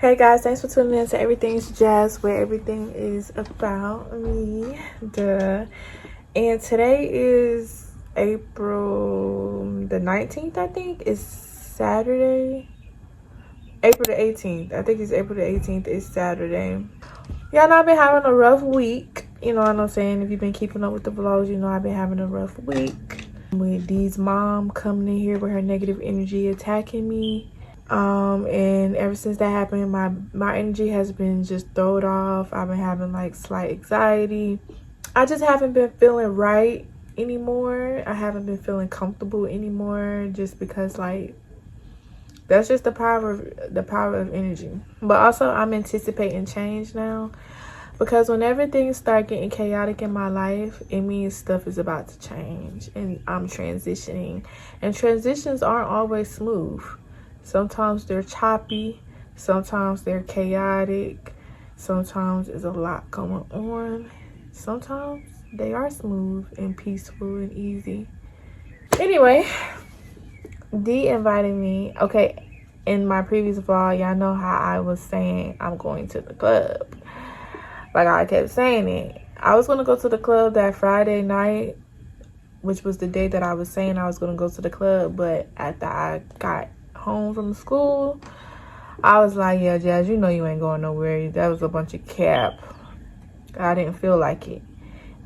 Hey guys, thanks for tuning in to Everything's Jazz, where everything is about me. Duh. And today is April the 19th, I think. It's Saturday. April the 18th. I think it's April the 18th. It's Saturday. Y'all know I've been having a rough week. You know what I'm saying? If you've been keeping up with the vlogs, you know I've been having a rough week. With Dee's mom coming in here with her negative energy attacking me. And ever since that happened, my energy has been just thrown off. I've been having like slight anxiety. I just haven't been feeling right anymore. I haven't been feeling comfortable anymore, just because like that's just the power of energy. But also I'm anticipating change now, because whenever things start getting chaotic in my life, it means stuff is about to change and I'm transitioning. And transitions aren't always smooth. Sometimes they're choppy, sometimes they're chaotic, sometimes there's a lot going on. Sometimes they are smooth and peaceful and easy. Anyway, Dee invited me. Okay, in my previous vlog, y'all know how I was saying I'm going to the club. Like I kept saying it. I was going to go to the club that Friday night, which was the day that I was saying I was going to go to the club. But after I got home from school, I was like, yeah, Jazz, you know you ain't going nowhere. That was a bunch of cap. I didn't feel like it.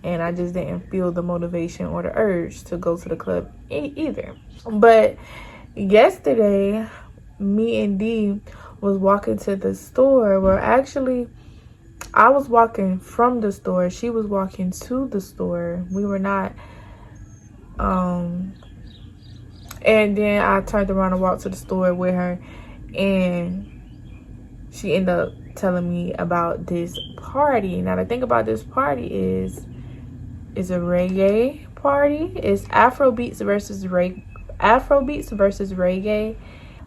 And I just didn't feel the motivation or the urge to go to the club either. But yesterday, me and Dee was walking to the store. Well, actually, I was walking from the store. She was walking to the store. We were not... And then I turned around and walked to the store with her, and she ended up telling me about this party. Now the thing about this party is it's a reggae party. It's Afrobeats versus reggae.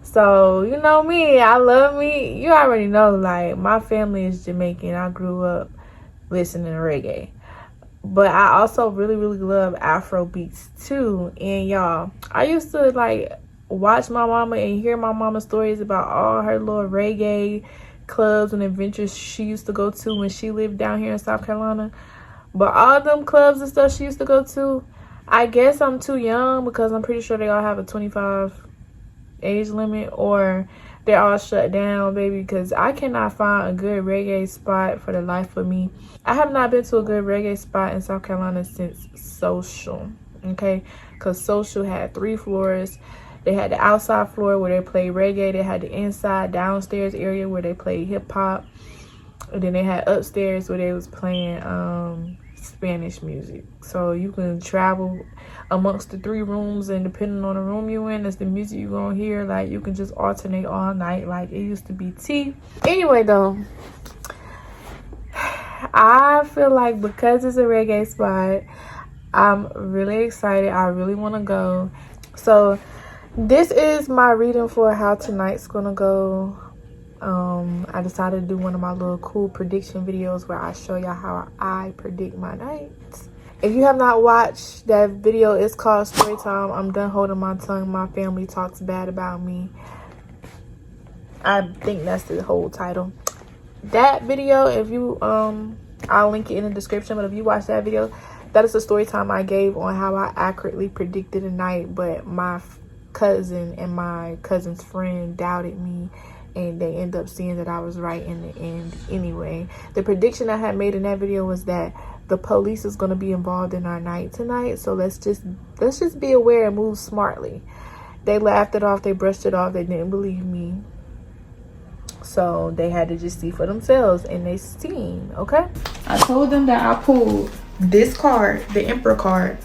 So you know me, I love me. You already know, like, my family is Jamaican. I grew up listening to reggae. But I also really love Afro beats too. And y'all, I used to like watch my mama and hear my mama's stories about all her little reggae clubs and adventures she used to go to when she lived down here in South Carolina. But all them clubs and stuff she used to go to, I guess I'm too young, because I'm pretty sure they all have a 25 age limit, or they're all shut down, baby, because I cannot find a good reggae spot for the life of me. I have not been to a good reggae spot in South Carolina since Social, okay? Because Social had 3 floors. They had the outside floor where they played reggae. They had the inside downstairs area where they played hip-hop. And then they had upstairs where they was playing Spanish music. So you can travel amongst the 3 rooms, and depending on the room you in, that's the music you gonna hear. Like, you can just alternate all night like it used to be tea. Anyway though, I feel like because it's a reggae spot, I'm really excited. I really want to go. So this is my reading for how tonight's gonna go. I decided to do one of my little cool prediction videos where I show y'all how I predict my nights. If you have not watched that video, it's called Story Time. I'm done holding my tongue. My family talks bad about me. I think that's the whole title. That video, if you I'll link it in the description, but if you watch that video, that is the story time I gave on how I accurately predicted a night, but my cousin and my cousin's friend doubted me, and they end up seeing that I was right in the end anyway. The prediction I had made in that video was that the police is going to be involved in our night tonight. So let's just be aware and move smartly. They laughed it off. They brushed it off. They didn't believe me. So they had to just see for themselves, and they seen, okay? I told them that I pulled this card, the Emperor card.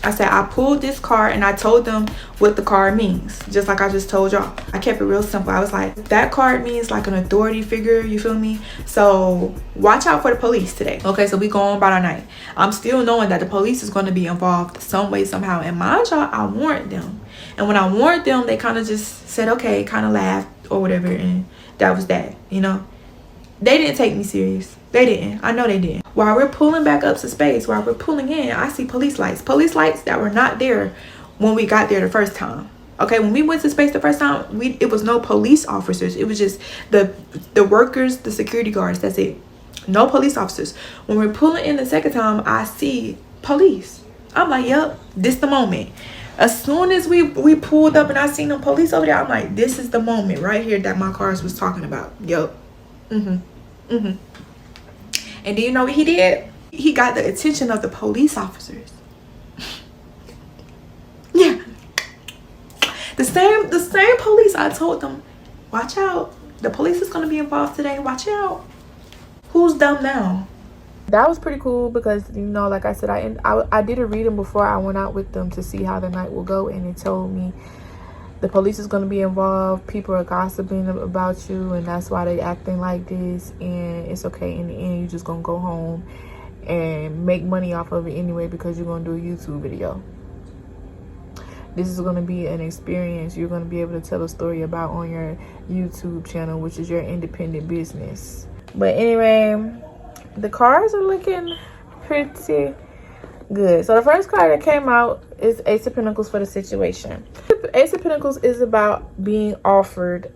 I said I pulled this card, and I told them what the card means, just like I just told y'all. I kept it real simple. I was like, that card means like an authority figure, you feel me? So watch out for the police today. Okay, so we go on about our night. I'm still knowing that the police is going to be involved some way, somehow. And mind y'all, I warned them. And when I warned them, they kind of just said, okay, kind of laughed or whatever. And that was that, you know? They didn't take me serious. They didn't. I know they didn't. While we're pulling back up to space, while we're pulling in, I see police lights. Police lights that were not there when we got there the first time. Okay, when we went to space the first time, it was no police officers. It was just the workers, the security guards. That's it. No police officers. When we're pulling in the second time, I see police. I'm like, yep, this the moment. As soon as we pulled up and I seen the police over there, I'm like, this is the moment right here that my cars was talking about. Yup. And do you know what he did? He got the attention of the police officers. Yeah. The same police. I told them, watch out. The police is going to be involved today. Watch out. Who's dumb now? That was pretty cool because, you know, like I said, I did a reading before I went out with them to see how the night will go. And it told me the police is going to be involved. People are gossiping about you. And that's why they acting like this. And it's okay. In the end, you're just going to go home and make money off of it anyway because you're going to do a YouTube video. This is going to be an experience you're going to be able to tell a story about on your YouTube channel, which is your independent business. But anyway, the cars are looking pretty good. So the first card that came out is Ace of Pentacles for the situation. Ace of Pentacles is about being offered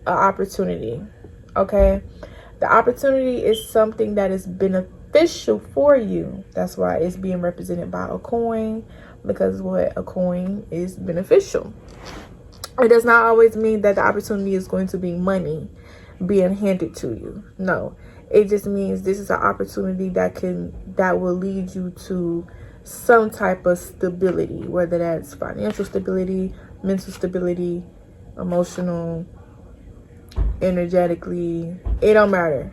an opportunity. Okay, the opportunity is something that is beneficial for you. That's why it's being represented by a coin, because what a coin is beneficial. It does not always mean that the opportunity is going to be money being handed to you. No, it just means this is an opportunity that will lead you to some type of stability, whether that's financial stability, mental stability, emotional, energetically. It don't matter.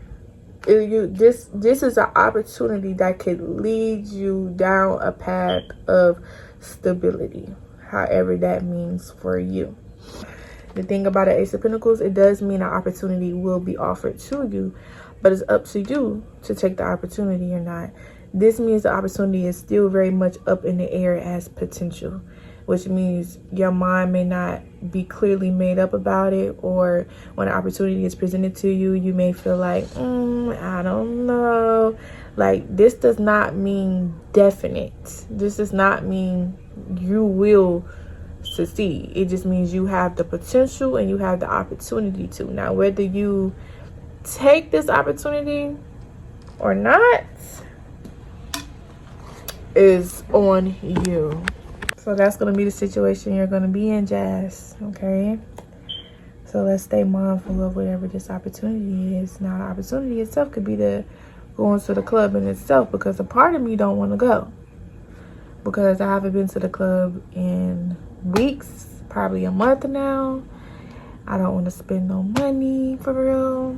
This is an opportunity that could lead you down a path of stability, however that means for you. The thing about an Ace of Pentacles, it does mean an opportunity will be offered to you, but it's up to you to take the opportunity or not. This means the opportunity is still very much up in the air as potential, which means your mind may not be clearly made up about it, or when an opportunity is presented to you, you may feel like, I don't know. Like, this does not mean definite. This does not mean you will succeed. It just means you have the potential and you have the opportunity to. Now, whether you take this opportunity or not is on you. So that's going to be the situation you're going to be in, Jazz. Okay? So let's stay mindful of whatever this opportunity is. Now, the opportunity itself could be the going to the club in itself, because a part of me don't want to go. Because I haven't been to the club in weeks, probably a month now. I don't want to spend no money for real.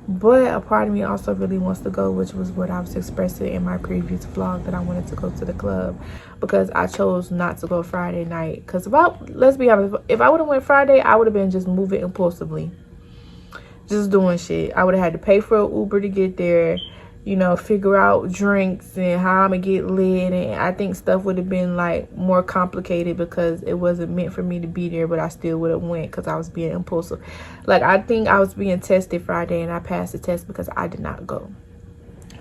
But a part of me also really wants to go, which was what I was expressing in my previous vlog, that I wanted to go to the club, because I chose not to go Friday night. Because let's be honest, if I would have went Friday, I would have been just moving impulsively, just doing shit. I would have had to pay for an Uber to get there, you know, figure out drinks and how I'm gonna get lit, and I think stuff would have been like more complicated because it wasn't meant for me to be there, but I still would have went because I was being impulsive. Like, I think I was being tested Friday and I passed the test because I did not go.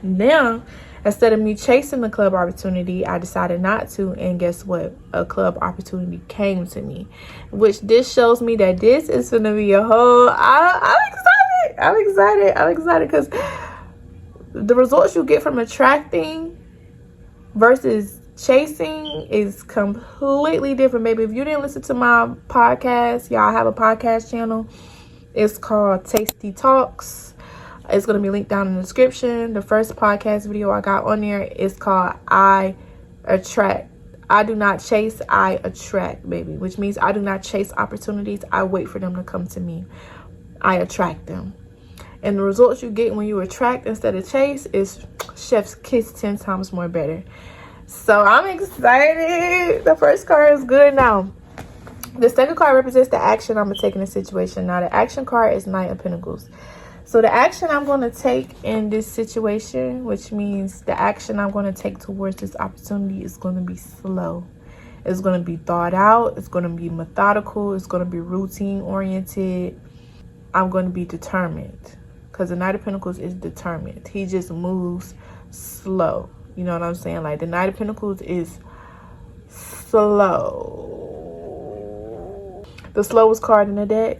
Now, instead of me chasing the club opportunity, I decided not to, and guess what? A club opportunity came to me, which this shows me that this is gonna be a whole. I'm excited because the results you get from attracting versus chasing is completely different, baby. If you didn't listen to my podcast, y'all have a podcast channel. It's called Tasty Talks. It's going to be linked down in the description. The first podcast video I got on there is called I Attract. I do not chase, I attract, baby. Which means I do not chase opportunities. I wait for them to come to me. I attract them. And the results you get when you attract instead of chase is chef's kiss 10 times more better. So I'm excited. The first card is good. Now, the second card represents the action I'm going to take in the situation. Now, the action card is Knight of Pentacles. So the action I'm going to take in this situation, which means the action I'm going to take towards this opportunity, is going to be slow. It's going to be thought out. It's going to be methodical. It's going to be routine oriented. I'm going to be determined. Because the Knight of Pentacles is determined. He just moves slow. You know what I'm saying? Like, the Knight of Pentacles is slow. the slowest card in the deck.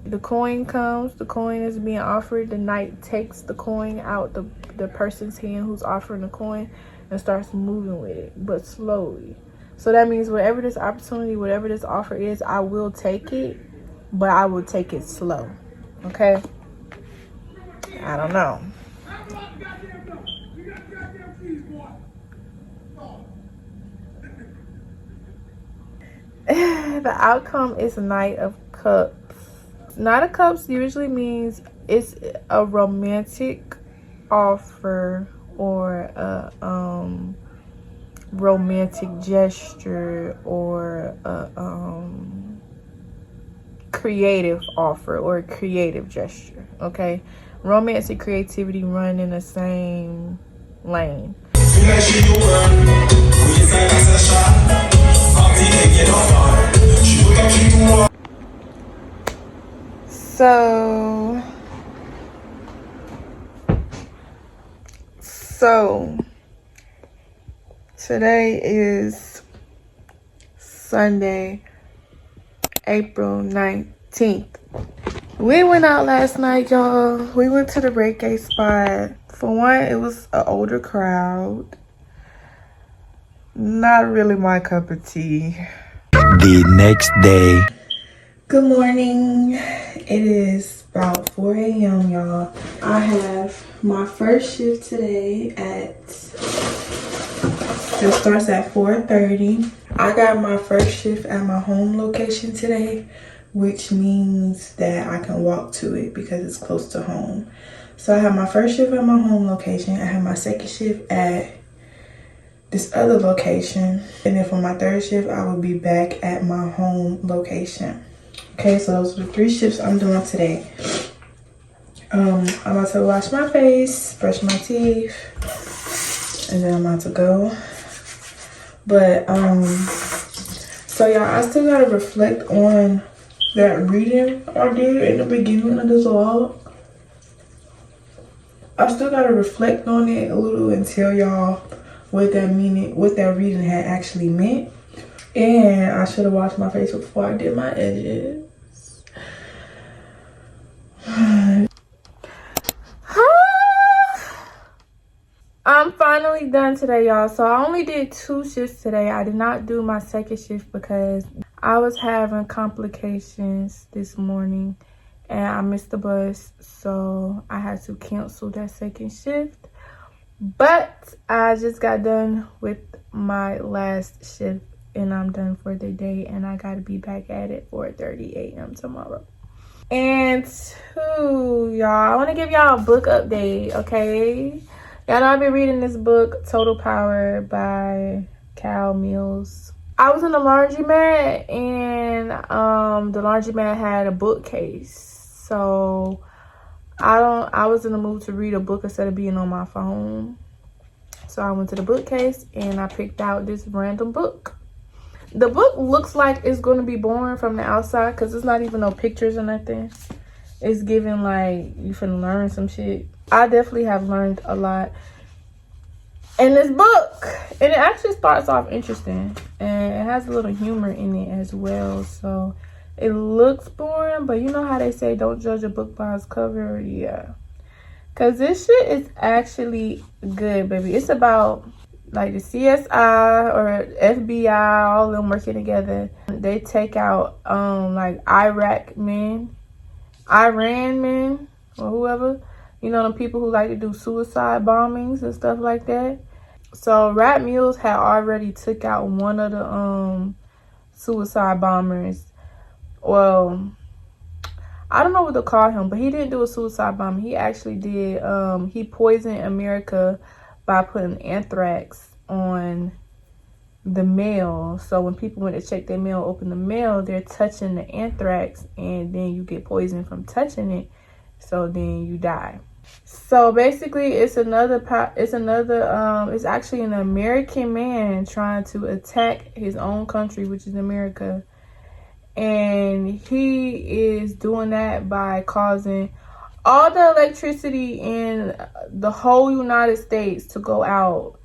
The coin comes, the coin is being offered. The knight takes the coin out the person's hand who's offering the coin and starts moving with it, but slowly. So that means whatever this opportunity, whatever this offer is, I will take it, but I will take it slow. Okay? I don't know. The outcome is Knight of Cups. Knight of Cups usually means it's a romantic offer or a romantic gesture or a creative offer or a creative gesture. Okay, romance and creativity run in the same lane. So today is Sunday, April 19th. We went out last night, y'all. We went to the reggae spot. For one, it was an older crowd. Not really my cup of tea. The next day. Good morning. It is about 4 a.m. y'all. I have my first shift today it starts at 4:30. I got my first shift at my home location today, which means that I can walk to it because it's close to home. So I have my first shift at my home location. I have my second shift at this other location. And then for my third shift, I will be back at my home location. Okay, so those are the 3 shifts I'm doing today. I'm about to wash my face, brush my teeth, and then I'm about to go. But, so y'all, I still gotta reflect on that reading I did in the beginning of this vlog. I still gotta reflect on it a little and tell y'all what that reading had actually meant. And I should have washed my face before I did my edges. I'm finally done today, y'all. So I only did 2 shifts today. I did not do my second shift because I was having complications this morning and I missed the bus, so I had to cancel that second shift. But I just got done with my last shift and I'm done for the day, and I gotta be back at it 4:30 a.m. tomorrow. And 2, y'all, I want to give y'all a book update, okay? Y'all know I've been reading this book, Total Power by Cal Mills. I was in the laundromat and the laundromat had a bookcase. So I was in the mood to read a book instead of being on my phone. So I went to the bookcase and I picked out this random book. The book looks like it's going to be boring from the outside because there's not even no pictures or nothing. It's giving like you finna learn some shit. I definitely have learned a lot in this book. And it actually starts off interesting. And it has a little humor in it as well. So it looks boring, but you know how they say don't judge a book by its cover? Yeah. Because this shit is actually good, baby. It's about like the CSI or FBI, all of them working together. They take out like Iran men, or whoever. You know, the people who like to do suicide bombings and stuff like that. So Rat Mills had already took out one of the suicide bombers. Well, I don't know what to call him, but he didn't do a suicide bomb. He actually did, he poisoned America by putting anthrax on the mail. So when people went to check their mail, open the mail, they're touching the anthrax and then you get poisoned from touching it. So then you die. So basically it's actually an American man trying to attack his own country, which is America. And he is doing that by causing all the electricity in the whole United States to go out.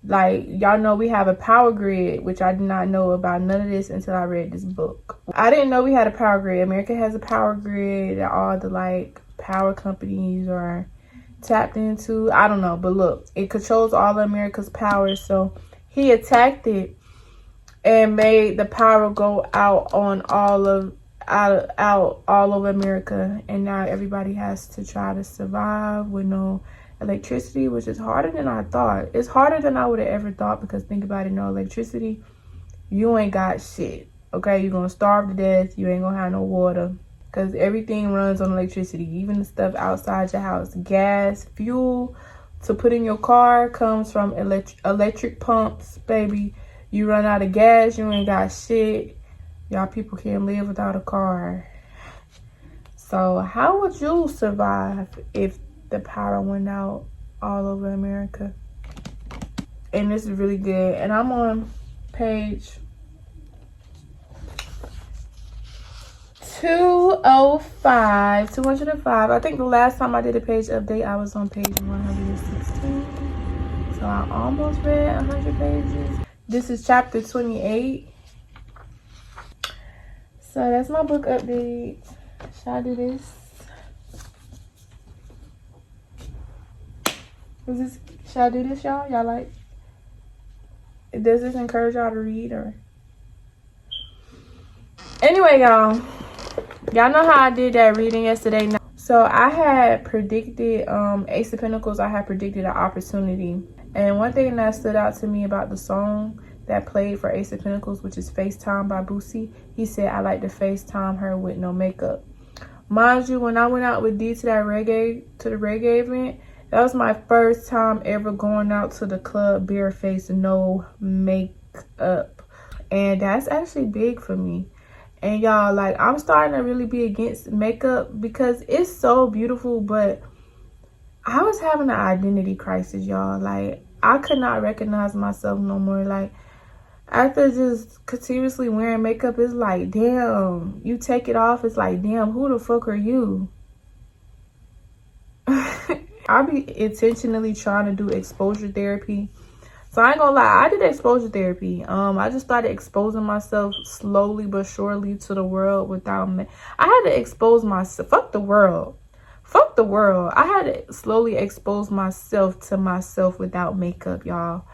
Like, y'all know we have a power grid, which I did not know about none of this until I read this book. I didn't know we had a power grid. America has a power grid that all the like power companies are tapped into. I don't know, but look, it controls all of America's power. So he attacked it and made the power go out on out all over America, and now everybody has to try to survive with no electricity, which is harder than I thought. It's harder than I would have ever thought, because think about it, no electricity, you ain't got shit. Okay, you're gonna starve to death. You ain't gonna have no water, because everything runs on electricity. Even the stuff outside your house, gas, fuel to put in your car comes from electric pumps, baby. You run out of gas, you ain't got shit. Y'all people can't live without a car. So how would you survive if the power went out all over America? And this is really good. And I'm on page 205. I think the last time I did a page update, I was on page 116. So I almost read 100 pages. This is chapter 28. So that's my book update. Should I do this? Should I do this, y'all? Y'all like? Does this encourage y'all to read or? Anyway, y'all know how I did that reading yesterday. So I had predicted Ace of Pentacles. I had predicted an opportunity, and one thing that stood out to me about the song that played for Ace of Pentacles, which is FaceTime by Boosie, he said, I like to FaceTime her with no makeup. Mind you, when I went out with D to the reggae event, that was my first time ever going out to the club barefaced, no makeup. And that's actually big for me. And y'all, like, I'm starting to really be against makeup because it's so beautiful, but I was having an identity crisis, y'all. Like, I could not recognize myself no more. Like, after just continuously wearing makeup, it's like, damn, you take it off, it's like, damn, who the fuck are you? I'll be intentionally trying to do exposure therapy. So I ain't gonna lie, I did exposure therapy. I just started exposing myself slowly but surely to the world without I had to expose myself. Fuck the world. Fuck the world. I had to slowly expose myself to myself without makeup, y'all.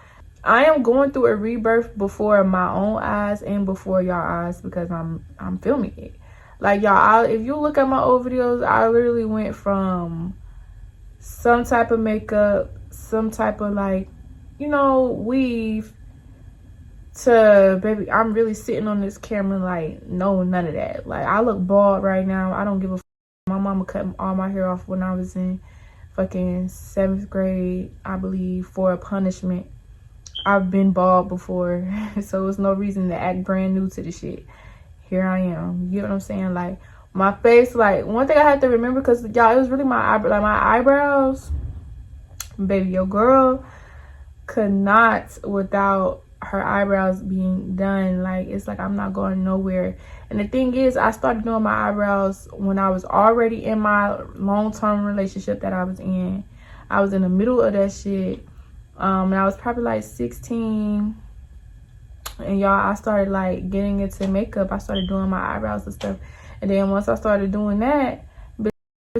I am going through a rebirth before my own eyes and before y'all eyes, because I'm filming it. Like, y'all, if you look at my old videos, I literally went from some type of makeup, some type of, like, you know, weave, to, baby, I'm really sitting on this camera like, no, none of that. Like, I look bald right now. I don't give a f. My mama cut all my hair off when I was in fucking 7th grade, I believe, for a punishment. I've been bald before, so it's no reason to act brand new to the shit. Here I am. You know what I'm saying? Like, my face, like, one thing I had to remember, because, y'all, it was really my eyebrows. Baby, your girl could not without her eyebrows being done. Like, it's like I'm not going nowhere. And the thing is, I started doing my eyebrows when I was already in my long-term relationship that I was in. I was in the middle of that shit. And I was probably like 16, and y'all, I started like getting into makeup. I started doing my eyebrows and stuff, and then once I started doing that,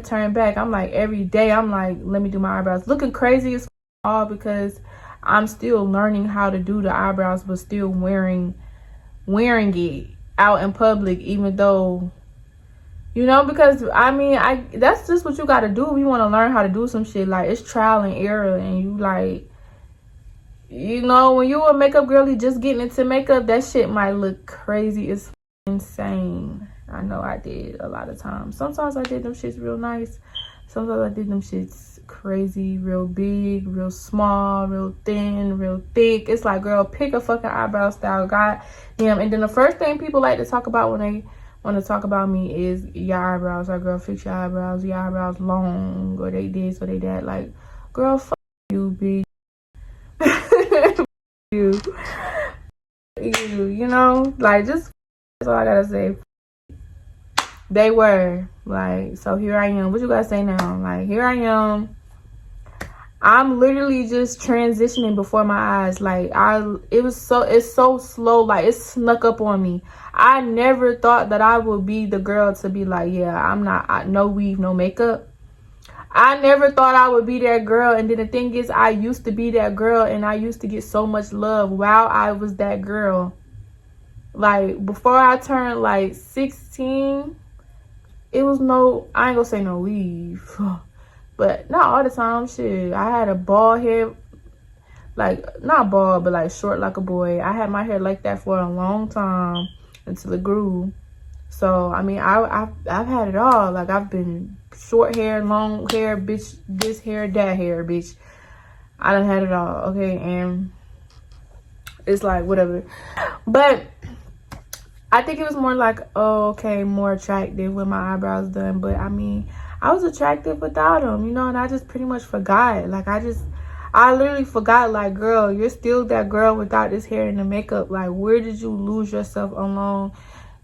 turned back. I'm like, every day I'm like, let me do my eyebrows, looking crazy as all, because I'm still learning how to do the eyebrows, but still wearing it out in public, even though, you know, because I mean, that's just what you got to do if you want to learn how to do some shit. Like, it's trial and error, and you like, you know, when you a makeup girly just getting into makeup, that shit might look crazy as insane. I know I did a lot of times. Sometimes I did them shits real nice. Sometimes I did them shits crazy, real big, real small, real thin, real thick. It's like, girl, pick a fucking eyebrow style. God damn. And then the first thing people like to talk about when they want to talk about me is your eyebrows. Like, girl, fix your eyebrows. Your eyebrows long, or they this or they that. Like, girl, fuck you, bitch. you know, like, just, that's all I gotta say. They were like, so here I am. What you gotta say now? Like, here I am. I'm literally just transitioning before my eyes. Like it's so slow. Like it snuck up on me. I never thought that I would be the girl to be like, yeah, I'm not, no weave, no makeup. I never thought I would be that girl. And then the thing is, I used to be that girl, and I used to get so much love while I was that girl. Like before I turned like 16, it was no, I ain't gonna say no weave, but not all the time. Shit, I had a bald head, like not bald, but like short like a boy. I had my hair like that for a long time until it grew. So I mean, I've had it all. Like I've been short hair, long hair, bitch, this hair, that hair, bitch. I done had it all, okay? And it's like whatever. But I think it was more like, oh, okay, more attractive with my eyebrows done. But I mean, I was attractive without them, you know, and I just pretty much forgot. Like I literally forgot, like, girl, you're still that girl without this hair and the makeup. Like, where did you lose yourself along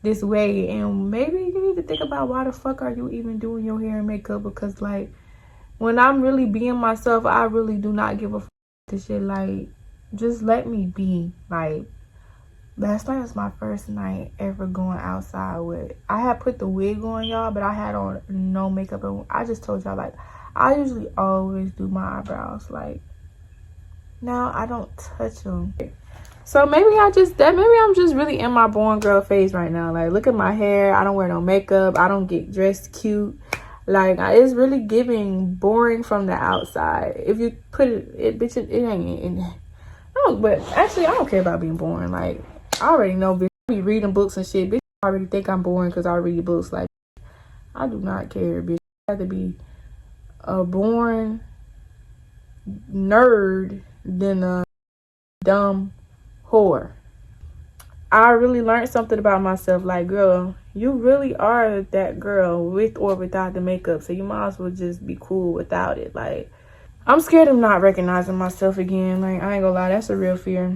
this way? And maybe you need to think about why the fuck are you even doing your hair and makeup? Because like when I'm really being myself, I really do not give a fuck this shit. Like, just let me be. Like, last night was my first night ever going outside with, I had put the wig on, y'all, but I had on no makeup. And I just told y'all, like, I usually always do my eyebrows. Like, now I don't touch them. So maybe I'm just really in my boring girl phase right now. Like, look at my hair. I don't wear no makeup. I don't get dressed cute. Like, it's really giving boring from the outside. If you put it bitch, it ain't. No, but actually, I don't care about being boring. Like, I already know, bitch. I be reading books and shit. Bitch, I already think I'm boring because I read books. Like, I do not care, bitch. I have to be a boring nerd than a dumb whore. I really learned something about myself. Like, girl, you really are that girl with or without the makeup. So you might as well just be cool without it. Like, I'm scared of not recognizing myself again. Like, I ain't gonna lie, that's a real fear.